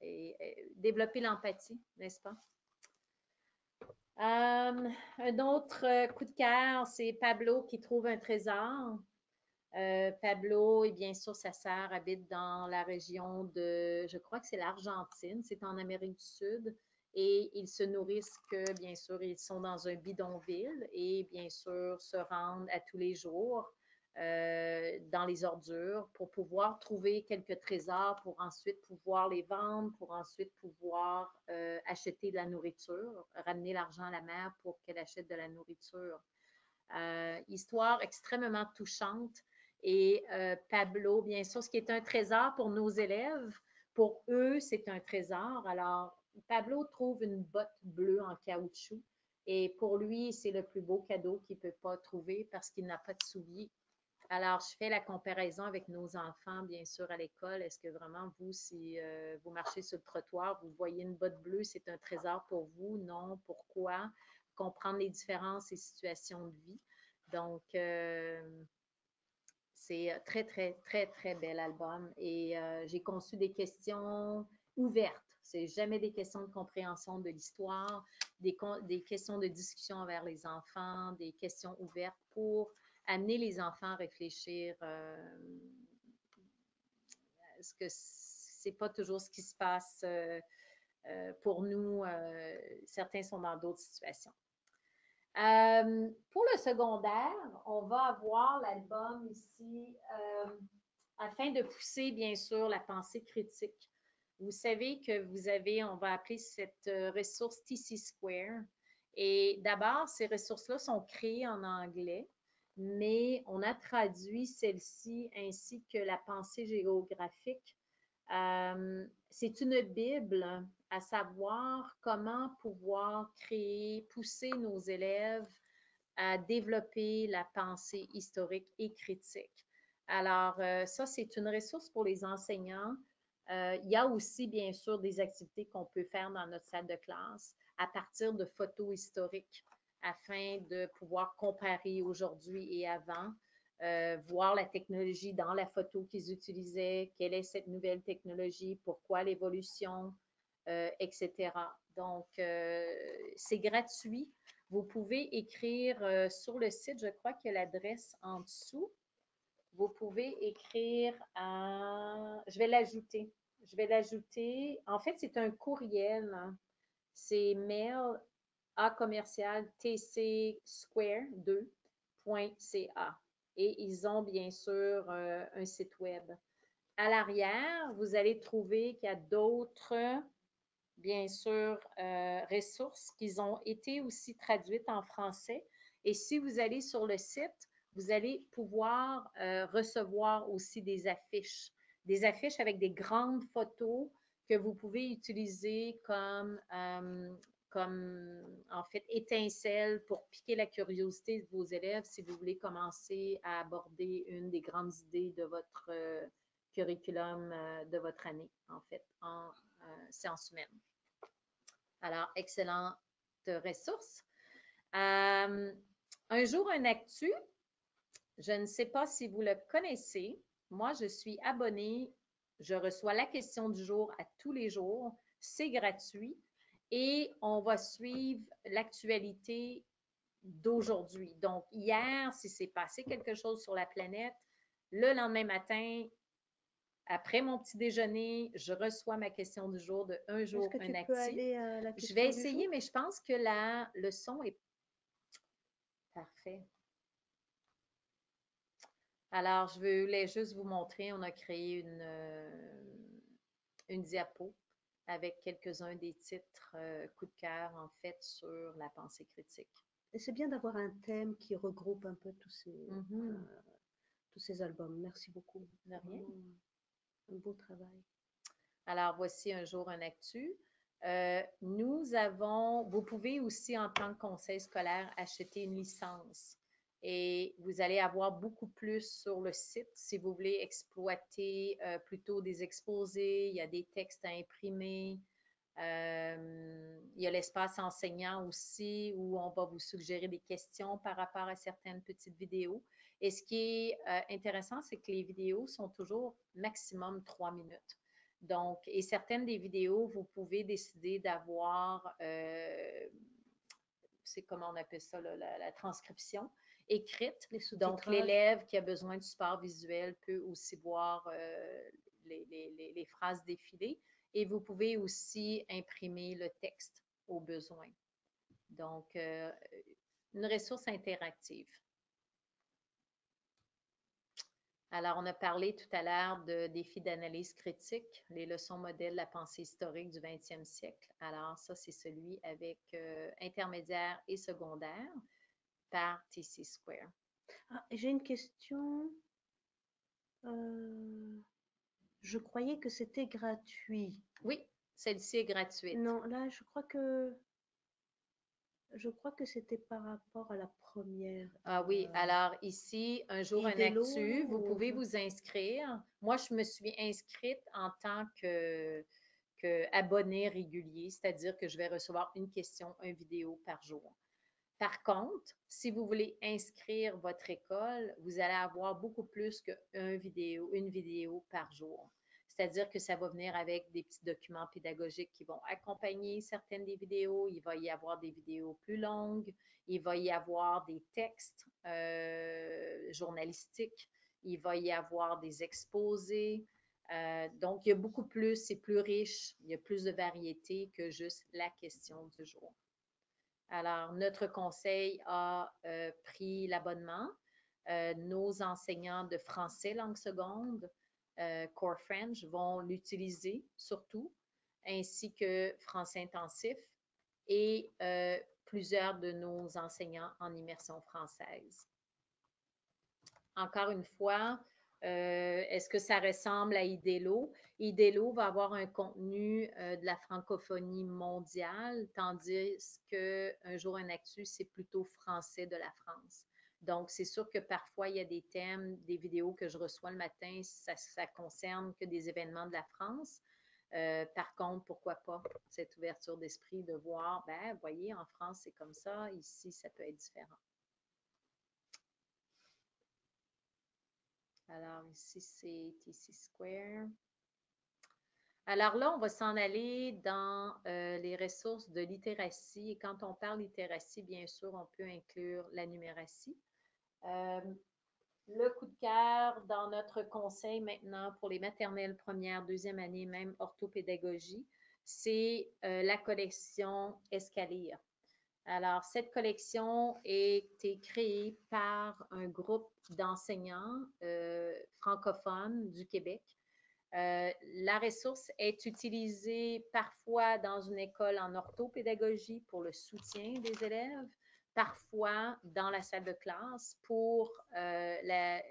et développer l'empathie, n'est-ce pas? Un autre coup de cœur, c'est Pablo qui trouve un trésor. Pablo et bien sûr sa sœur habitent dans la région je crois que c'est l'Argentine, c'est en Amérique du Sud, et ils se nourrissent que, bien sûr, ils sont dans un bidonville et bien sûr se rendent à tous les jours dans les ordures pour pouvoir trouver quelques trésors, pour ensuite pouvoir les vendre, pour ensuite pouvoir acheter de la nourriture, ramener l'argent à la mère pour qu'elle achète de la nourriture. Histoire extrêmement touchante. Et Pablo, bien sûr, ce qui est un trésor pour nos élèves, pour eux, c'est un trésor. Alors, Pablo trouve une botte bleue en caoutchouc et pour lui, c'est le plus beau cadeau qu'il ne peut pas trouver parce qu'il n'a pas de souliers. Alors, je fais la comparaison avec nos enfants, bien sûr, à l'école. Est-ce que vraiment, vous, si vous marchez sur le trottoir, vous voyez une botte bleue, c'est un trésor pour vous? Non. Pourquoi? Comprendre les différences et situations de vie. Donc, c'est très, très, très, très bel album. Et j'ai conçu des questions ouvertes. C'est jamais des questions de compréhension de l'histoire, des questions de discussion envers les enfants, des questions ouvertes pour amener les enfants à réfléchir. Parce que c'est pas toujours ce qui se passe pour nous. Certains sont dans d'autres situations. Pour le secondaire, on va avoir l'album ici afin de pousser, bien sûr, la pensée critique. Vous savez que vous avez, on va appeler cette ressource TC Square. Et d'abord, ces ressources-là sont créées en anglais, mais on a traduit celle-ci ainsi que la pensée géographique. C'est une Bible à savoir comment pouvoir pousser nos élèves à développer la pensée historique et critique. Alors, ça, c'est une ressource pour les enseignants. Il y a aussi, bien sûr, des activités qu'on peut faire dans notre salle de classe à partir de photos historiques afin de pouvoir comparer aujourd'hui et avant, voir la technologie dans la photo qu'ils utilisaient, quelle est cette nouvelle technologie, pourquoi l'évolution, etc. Donc, c'est gratuit. Vous pouvez écrire sur le site, je crois qu'il y a l'adresse en dessous. Vous pouvez écrire je vais l'ajouter. Je vais l'ajouter. En fait, c'est un courriel. Hein. C'est mail à commercial tcsquare2.ca. Et ils ont bien sûr un site web. À l'arrière, vous allez trouver qu'il y a d'autres, bien sûr, ressources qui ont été aussi traduites en français. Et si vous allez sur le site, vous allez pouvoir recevoir aussi des affiches avec des grandes photos que vous pouvez utiliser comme, en fait, étincelle pour piquer la curiosité de vos élèves si vous voulez commencer à aborder une des grandes idées de votre curriculum de votre année, en fait, en sciences humaines. Alors, excellente ressource. Un jour, un actu. Je ne sais pas si vous le connaissez. Moi, je suis abonnée. Je reçois la question du jour à tous les jours. C'est gratuit et on va suivre l'actualité d'aujourd'hui. Donc, hier, si s'est passé quelque chose sur la planète, le lendemain matin, après mon petit déjeuner, je reçois ma question du jour de un jour,
Est-ce que
un
tu peux
actu.
aller à la
Je
question
vais
du
essayer,
jour?
mais je pense que le son est parfait. Alors, je voulais juste vous montrer, on a créé une diapo avec quelques-uns des titres coup de cœur, en fait, sur la pensée critique.
Et c'est bien d'avoir un thème qui regroupe un peu tous
Mhm.
ces albums. Merci beaucoup.
De
C'est
rien.
vraiment un beau travail.
Alors, voici un jour un actu. Vous pouvez aussi, en tant que conseil scolaire, acheter une licence et vous allez avoir beaucoup plus sur le site si vous voulez exploiter plutôt des exposés, il y a des textes à imprimer, il y a l'espace enseignant aussi où on va vous suggérer des questions par rapport à certaines petites vidéos. Et ce qui est intéressant, c'est que les vidéos sont toujours maximum 3 minutes. Donc, et certaines des vidéos, vous pouvez décider d'avoir, c'est comment on appelle ça, là, la transcription écrite. Donc, l'élève qui a besoin de support visuel peut aussi voir les phrases défilées. Et vous pouvez aussi imprimer le texte au besoin. Donc, une ressource interactive. Alors, on a parlé tout à l'heure de défis d'analyse critique, les leçons modèles de la pensée historique du 20e siècle. Alors, ça, c'est celui avec intermédiaire et secondaire par TC Square.
Ah, j'ai une question. Je croyais que c'était gratuit.
Oui, celle-ci est gratuite.
Non, là, je crois que c'était par rapport à la première.
Ah oui, alors ici, un jour, un
Idélo,
actu, vous
ou
pouvez
enfin,
vous inscrire. Moi, je me suis inscrite en tant que abonné régulier, c'est-à-dire que je vais recevoir une question, une vidéo par jour. Par contre, si vous voulez inscrire votre école, vous allez avoir beaucoup plus qu'une vidéo par jour. C'est-à-dire que ça va venir avec des petits documents pédagogiques qui vont accompagner certaines des vidéos. Il va y avoir des vidéos plus longues. Il va y avoir des textes journalistiques. Il va y avoir des exposés. Donc, il y a beaucoup plus, c'est plus riche, il y a plus de variété que juste la question du jour. Alors, notre conseil a pris l'abonnement. Nos enseignants de français langue seconde, Core French, vont l'utiliser surtout, ainsi que français intensif et plusieurs de nos enseignants en immersion française. Encore une fois, est-ce que ça ressemble à Idélo? Idélo va avoir un contenu de la francophonie mondiale, tandis qu'un jour un actu, c'est plutôt français de la France. Donc, c'est sûr que parfois, il y a des thèmes, des vidéos que je reçois le matin, ça concerne que des événements de la France. Par contre, pourquoi pas cette ouverture d'esprit de voir, ben, voyez, en France, c'est comme ça, ici, ça peut être différent. Alors, ici, c'est TC Square. Alors là, on va s'en aller dans les ressources de littératie. Et quand on parle littératie, bien sûr, on peut inclure la numératie. Le coup de cœur dans notre conseil maintenant pour les maternelles première, deuxième année, même orthopédagogie, c'est la collection Escalire. Alors, cette collection a été créée par un groupe d'enseignants francophones du Québec. La ressource est utilisée parfois dans une école en orthopédagogie pour le soutien des élèves, parfois dans la salle de classe pour la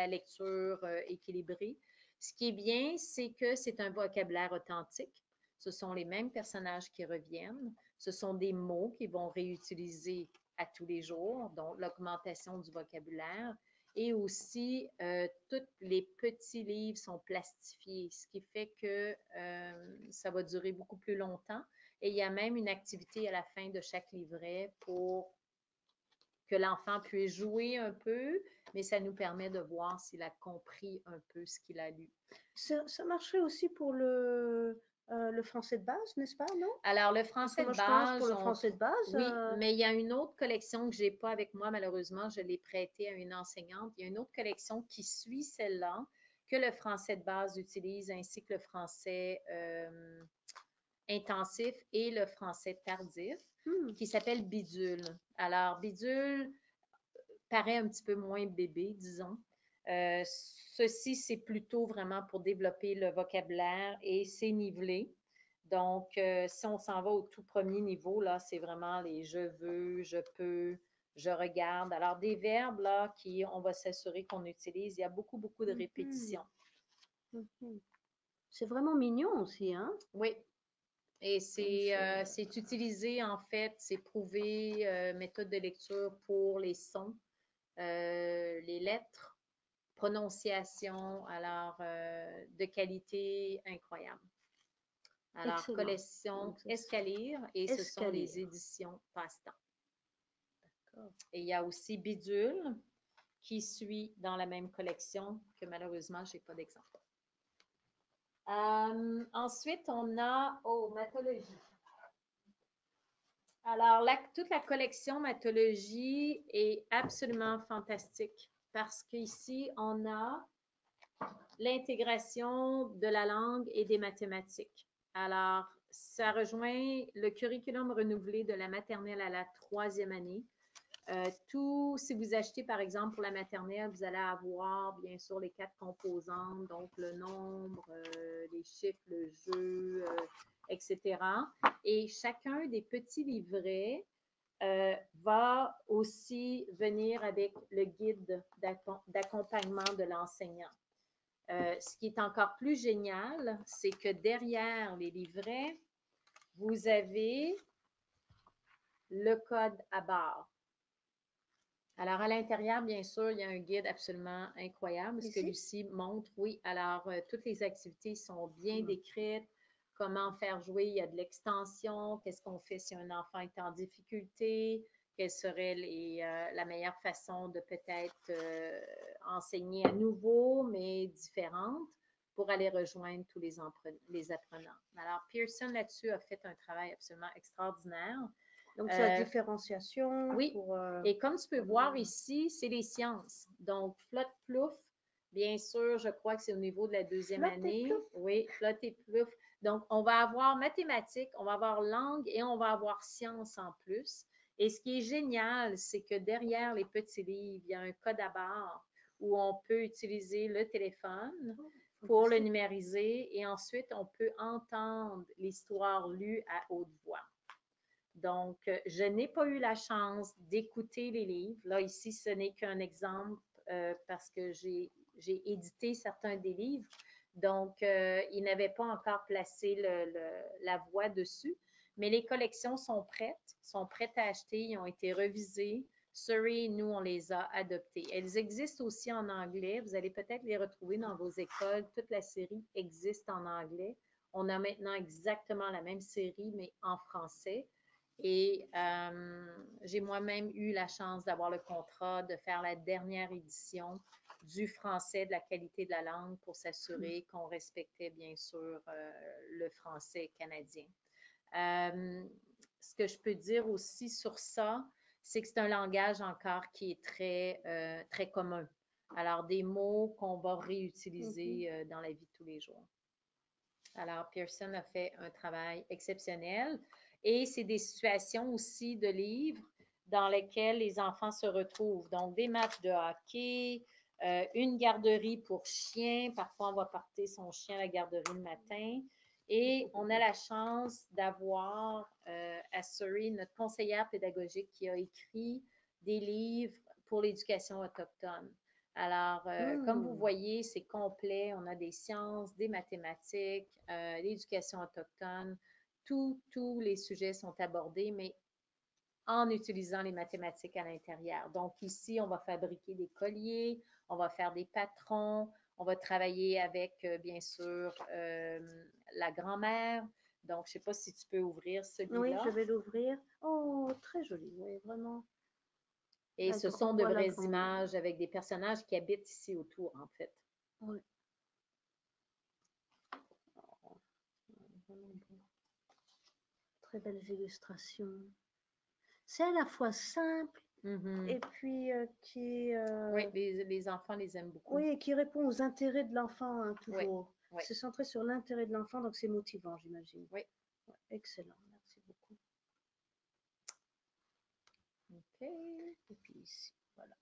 lecture équilibrée. Ce qui est bien, c'est que c'est un vocabulaire authentique. Ce sont les mêmes personnages qui reviennent. Ce sont des mots qu'ils vont réutiliser à tous les jours, donc l'augmentation du vocabulaire. Et aussi, tous les petits livres sont plastifiés, ce qui fait que ça va durer beaucoup plus longtemps. Et il y a même une activité à la fin de chaque livret pour que l'enfant puisse jouer un peu, mais ça nous permet de voir s'il a compris un peu ce qu'il a lu.
Ça marcherait aussi pour le français de base, n'est-ce pas, non?
Alors, le
Parce que
français
moi,
de
je pense pour
base,
le français de base,
oui, mais il y a une autre collection que je n'ai pas avec moi, malheureusement, je l'ai prêtée à une enseignante. Il y a une autre collection qui suit celle-là, que le français de base utilise, ainsi que le français intensif et le français tardif, qui s'appelle Bidule. Alors, Bidule paraît un petit peu moins bébé, disons. Ceci, c'est plutôt vraiment pour développer le vocabulaire et c'est nivelé. Donc, si on s'en va au tout premier niveau, là, c'est vraiment les je veux, je peux, je regarde. Alors, des verbes, là, on va s'assurer qu'on utilise. Il y a beaucoup, beaucoup de répétitions.
C'est vraiment mignon aussi, hein?
Oui. Et c'est utilisé, en fait, c'est prouvé, méthode de lecture pour les sons, les lettres, prononciation, alors de qualité incroyable. Alors,
Excellent.
collection Escalire et ce sont les éditions Passe-temps. Et il y a aussi Bidule qui suit dans la même collection que malheureusement, je n'ai pas d'exemple. Ensuite, on a, Mathologie. Alors, toute la collection Mathologie est absolument fantastique parce qu'ici, on a l'intégration de la langue et des mathématiques. Alors, ça rejoint le curriculum renouvelé de la maternelle à la 3e année. Si vous achetez, par exemple, pour la maternelle, vous allez avoir, bien sûr, les 4 composantes, donc le nombre, les chiffres, le jeu, etc. Et chacun des petits livrets va aussi venir avec le guide d'accompagnement de l'enseignant. Ce qui est encore plus génial, c'est que derrière les livrets, vous avez le code à barre. Alors, à l'intérieur, bien sûr, il y a un guide absolument incroyable. Celui-ci montre, oui, alors toutes les activités sont bien décrites, comment faire jouer, il y a de l'extension, qu'est-ce qu'on fait si un enfant est en difficulté, quelle serait la meilleure façon de peut-être enseigner à nouveau, mais différente, pour aller rejoindre tous les apprenants. Alors, Pearson, là-dessus, a fait un travail absolument extraordinaire.
Donc, c'est la différenciation.
Oui, et comme tu peux voir ici, c'est les sciences. Donc, Flot Plouf, bien sûr, je crois que c'est au niveau de la 2e année. Oui, Flot et Plouf. Donc, on va avoir mathématiques, on va avoir langue et on va avoir sciences en plus. Et ce qui est génial, c'est que derrière les petits livres, il y a un code à barre où on peut utiliser le téléphone pour le numériser et ensuite, on peut entendre l'histoire lue à haute voix. Donc, je n'ai pas eu la chance d'écouter les livres. Là, ici, ce n'est qu'un exemple parce que j'ai édité certains des livres. Donc, ils n'avaient pas encore placé la voix dessus. Mais les collections sont prêtes à acheter, ils ont été revisées. Surrey, nous, on les a adoptées. Elles existent aussi en anglais. Vous allez peut-être les retrouver dans vos écoles. Toute la série existe en anglais. On a maintenant exactement la même série, mais en français. Et j'ai moi-même eu la chance d'avoir le contrat de faire la dernière édition du français, de la qualité de la langue pour s'assurer qu'on respectait bien sûr le français canadien. Ce que je peux dire aussi sur ça, c'est que c'est un langage encore qui est très commun. Alors, des mots qu'on va réutiliser dans la vie de tous les jours. Alors, Pearson a fait un travail exceptionnel. Et c'est des situations aussi de livres dans lesquelles les enfants se retrouvent. Donc, des matchs de hockey, une garderie pour chiens. Parfois, on va porter son chien à la garderie le matin. Et on a la chance d'avoir à Surrey notre conseillère pédagogique qui a écrit des livres pour l'éducation autochtone. Alors, comme vous voyez, c'est complet. On a des sciences, des mathématiques, l'éducation autochtone. tous les sujets sont abordés, mais en utilisant les mathématiques à l'intérieur. Donc ici, on va fabriquer des colliers, on va faire des patrons, on va travailler avec, bien sûr, la grand-mère. Donc, je ne sais pas si tu peux ouvrir celui-là.
Oui, je vais l'ouvrir. Oh, très joli, oui, vraiment.
Et ce sont de vraies images avec des personnages qui habitent ici autour, en fait.
Oui. Très belles illustrations. C'est à la fois simple et puis qui...
Oui, les enfants les aiment beaucoup.
Oui, et qui répond aux intérêts de l'enfant, hein, toujours.
Oui.
C'est centré sur l'intérêt de l'enfant, donc c'est motivant, j'imagine.
Oui.
Ouais, excellent, merci beaucoup.
OK. Et puis ici, voilà.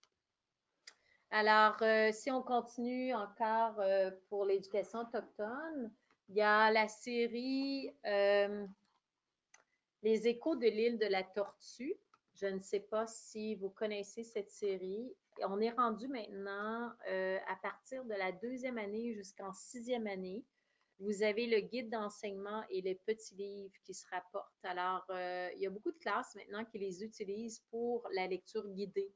Alors, si on continue encore pour l'éducation autochtone, il y a la série Les échos de l'île de la Tortue. Je ne sais pas si vous connaissez cette série. On est rendu maintenant à partir de la 2e année jusqu'en 6e année. Vous avez le guide d'enseignement et les petits livres qui se rapportent. Alors, il y a beaucoup de classes maintenant qui les utilisent pour la lecture guidée.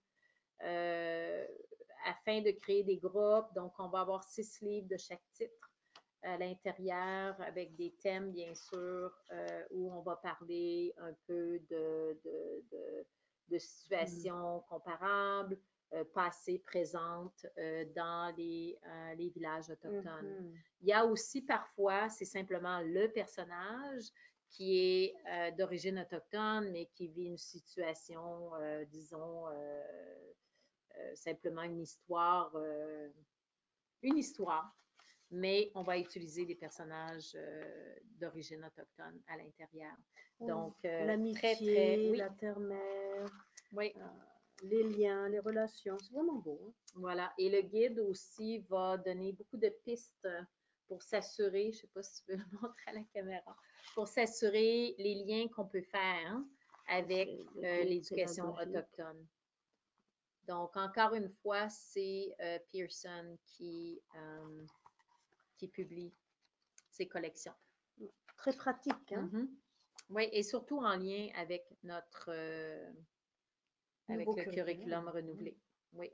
Afin de créer des groupes. Donc, on va avoir 6 livres de chaque titre à l'intérieur avec des thèmes, bien sûr, où on va parler un peu de situations comparables, passées, présentes dans les villages autochtones. Il y a aussi parfois, c'est simplement le personnage qui est d'origine autochtone, mais qui vit une situation, disons, simplement une histoire, mais on va utiliser des personnages d'origine autochtone à l'intérieur. Donc,
l'amitié,
oui.
la terre-mère,
oui.
Les liens, les relations, c'est vraiment beau. Hein?
Voilà. Et le guide aussi va donner beaucoup de pistes pour s'assurer, je ne sais pas si tu peux le montrer à la caméra, pour s'assurer les liens qu'on peut faire hein, avec l'éducation autochtone. Donc, encore une fois, c'est Pearson qui publie ses collections.
Très pratique. Hein?
Oui, et surtout en lien avec notre avec le curriculum renouvelé. Oui.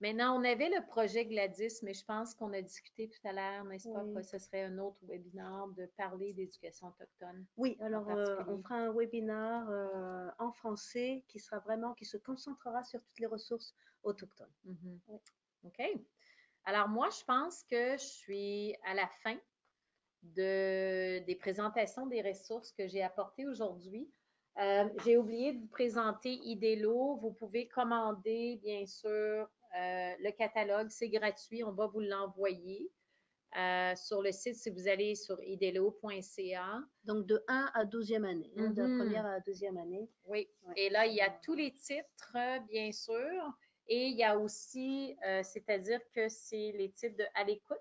Maintenant, on avait le projet Gladys, mais je pense qu'on a discuté tout à l'heure, n'est-ce pas, que ce serait un autre webinaire de parler d'éducation autochtone.
Oui, alors on fera un webinaire en français qui se concentrera sur toutes les ressources autochtones.
Oui. OK. Alors moi, je pense que je suis à la fin des présentations des ressources que j'ai apportées aujourd'hui. J'ai oublié de vous présenter Idelo. Vous pouvez commander, bien sûr, le catalogue. C'est gratuit. On va vous l'envoyer sur le site si vous allez sur idelo.ca.
Donc, de 1 à 12e année, hein, de la première à la 2e année.
Oui. Ouais. Et là, il y a tous les titres, bien sûr. Et il y a aussi, c'est-à-dire que c'est les titres de À l'écoute,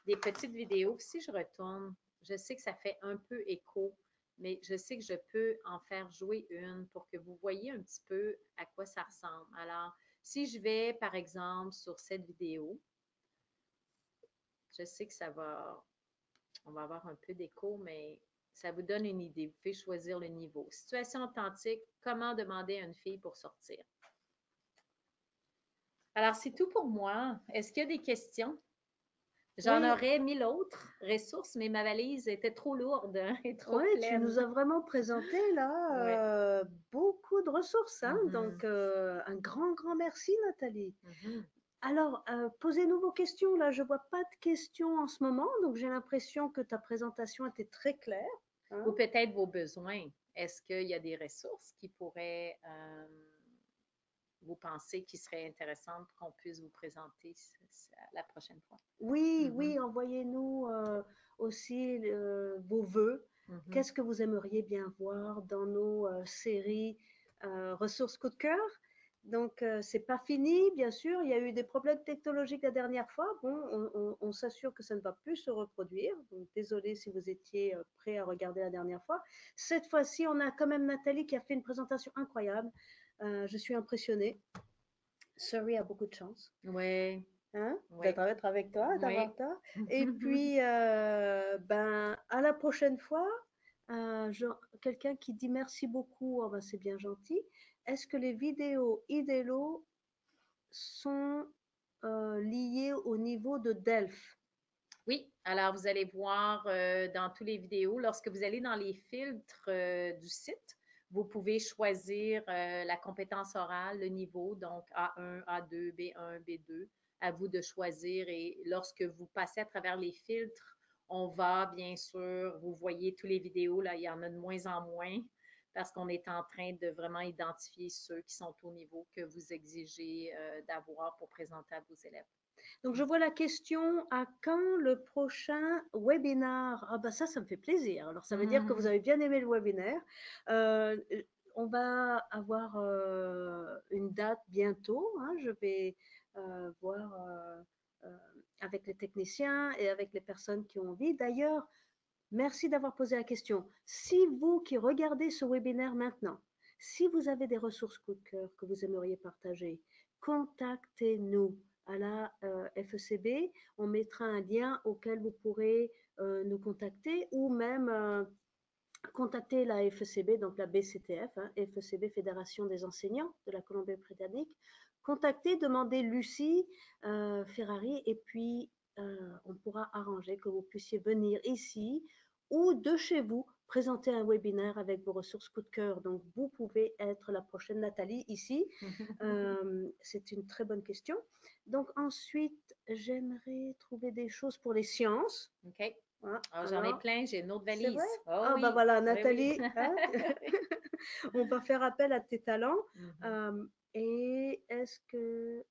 des petites vidéos. Si je retourne, je sais que ça fait un peu écho, mais je sais que je peux en faire jouer une pour que vous voyez un petit peu à quoi ça ressemble. Alors, si je vais, par exemple, sur cette vidéo, je sais que on va avoir un peu d'écho, mais ça vous donne une idée. Vous pouvez choisir le niveau. Situation authentique, comment demander à une fille pour sortir. Alors, c'est tout pour moi. Est-ce qu'il y a des questions? J'en aurais 1000 autres ressources, mais ma valise était trop lourde et trop pleine.
Tu nous as vraiment présenté là beaucoup de ressources. Hein? Donc, un grand, grand merci, Nathalie. Alors, posez-nous vos questions. Là, je ne vois pas de questions en ce moment, donc j'ai l'impression que ta présentation était très claire. Hein?
Ou peut-être vos besoins. Est-ce qu'il y a des ressources qui pourraient, vous penser, qui seraient intéressantes pour qu'on puisse vous présenter la prochaine fois?
Oui, oui, envoyez-nous aussi vos vœux. Qu'est-ce que vous aimeriez bien voir dans nos séries ressources coup de cœur? Donc, c'est pas fini, bien sûr. Il y a eu des problèmes technologiques la dernière fois. Bon, on s'assure que ça ne va plus se reproduire. Donc, désolé si vous étiez prêts à regarder la dernière fois. Cette fois-ci, on a quand même Nathalie qui a fait une présentation incroyable. Je suis impressionnée. Surrey a beaucoup de chance.
Oui.
Hein, d'être avec toi, d'avoir toi. Et puis, à la prochaine fois, Quelqu'un qui dit merci beaucoup, oh ben c'est bien gentil. Est-ce que les vidéos Idelo sont liées au niveau de Delphes?
Oui, alors vous allez voir dans toutes les vidéos, lorsque vous allez dans les filtres du site, vous pouvez choisir la compétence orale, le niveau, donc A1, A2, B1, B2. À vous de choisir et lorsque vous passez à travers les filtres, on va bien sûr, vous voyez toutes les vidéos, là, il y en a de moins en moins parce qu'on est en train de vraiment identifier ceux qui sont au niveau que vous exigez d'avoir pour présenter à vos élèves.
Donc, je vois la question, à quand le prochain webinaire? Ah ben ça me fait plaisir. Alors, ça veut dire que vous avez bien aimé le webinaire. Euh, on va avoir une date bientôt, hein. Je vais voir euh, avec les techniciens et avec les personnes qui ont envie. D'ailleurs, merci d'avoir posé la question. Si vous qui regardez ce webinaire maintenant, si vous avez des ressources coup de cœur que vous aimeriez partager, contactez-nous à la FECB. On mettra un lien auquel vous pourrez nous contacter ou même contacter la FECB, donc la BCTF, hein, FECB Fédération des enseignants de la Colombie-Britannique. Contactez, demandez Lucie Ferrari et puis on pourra arranger que vous puissiez venir ici ou de chez vous présenter un webinaire avec vos ressources coup de cœur. Donc, vous pouvez être la prochaine Nathalie ici. C'est une très bonne question. Donc, ensuite, j'aimerais trouver des choses pour les sciences.
OK.
Hein,
J'en ai plein, j'ai une autre
c'est
valise.
vrai?
Oh
Ah,
oui,
bah voilà,
oui,
Nathalie,
oui.
hein? On va faire appel à tes talents.
Mhm.
Et est-ce que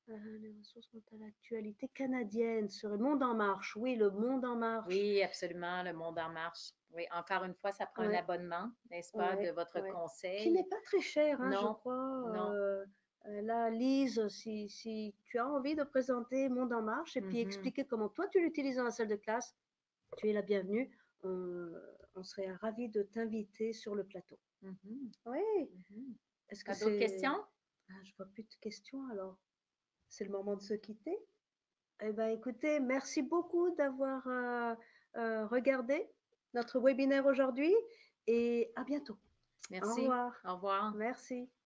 les ressources sont à l'actualité canadienne sur le Monde en marche? Oui, le Monde en marche.
Oui, absolument, le monde en marche. Oui, encore une fois, ça prend un
Ouais,
abonnement, n'est-ce pas, de
ouais,
votre
ouais. Qui
conseil.
n'est pas très cher, hein, je
Non,
crois.
non.
Là, Lise, si tu as envie de présenter Monde en marche et puis
Mhm,
expliquer comment toi tu l'utilises dans la salle de classe, tu es la bienvenue. On serait ravis de t'inviter sur le plateau.
mhm,
Oui.
mhm.
Est-ce que
Pas d'autres
c'est...
questions?
Ah, je vois plus de questions, alors c'est le moment de se quitter. Eh bien, écoutez, merci beaucoup d'avoir regardé notre webinaire aujourd'hui et à bientôt. Au
Merci.
revoir.
Au revoir.
Merci.